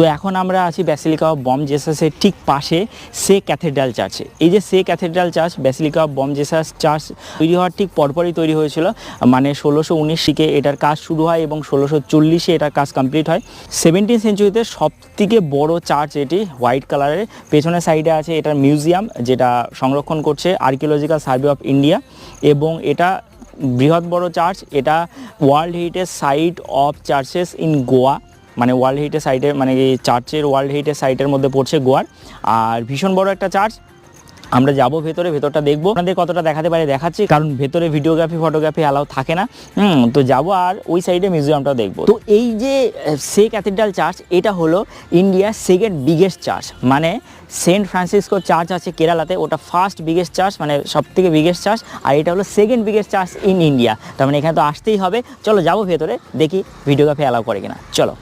তো এখন আমরা আছি ব্যাসিলিকা অফ বম জেসাসের ঠিক পাশে সে ক্যাথেড্রাল চার্চে। এই যে সে cathedral church, Basilica of Bom Jesus church তৈরি হওয়ার ঠিক পরপরই তৈরি হয়েছিল, মানে 1619 থেকে এটার কাজ শুরু হয় এবং 1640-এ এটার কাজ কমপ্লিট হয়। 17th সেঞ্চুরিতে সবথেকে বড় চার্চ এটি, হোয়াইট কালারের। পেছনের সাইডে আছে এটার মিউজিয়াম, যেটা সংরক্ষণ করছে আর্কিওলজিক্যাল সার্ভে অফ ইন্ডিয়া, এবং এটা বৃহৎ বড় চার্চ। এটা world heritage site of churches in Goa, মানে ওয়ার্ল্ড হেরিটেজ সাইটে, মানে এই চার্চের ওয়ার্ল্ড হেরিটেজ সাইটের মধ্যে পড়ছে গোয়ার। আর ভীষণ বড় একটা চার্চ। আমরা যাব ভেতরে, ভেতরটা দেখবো, আপনাদের কতটা দেখাতে পারে দেখাচ্ছি, কারণ ভেতরে ভিডিওগ্রাফি ফটোগ্রাফি অ্যালাউ থাকে না। তো যাব, আর ওই সাইডে মিউজিয়ামটাও দেখবো। তো এই যে সে ক্যাথেড্রাল চার্চ, এটা হলো ইন্ডিয়ার সেকেন্ড বিগেস্ট চার্চ। মানে সেন্ট ফ্রান্সিসকো চার্চ আছে কেরালাতে, ওটা ফার্স্ট বিগেস্ট চার্চ, মানে সব থেকে বিগেস্ট চার্চ। আর এটা হলো second biggest church in India. তার মানে এখানে তো আসতেই হবে। চলো যাবো ভেতরে, দেখি ভিডিওগ্রাফি অ্যালাউ করে কিনা, চলো।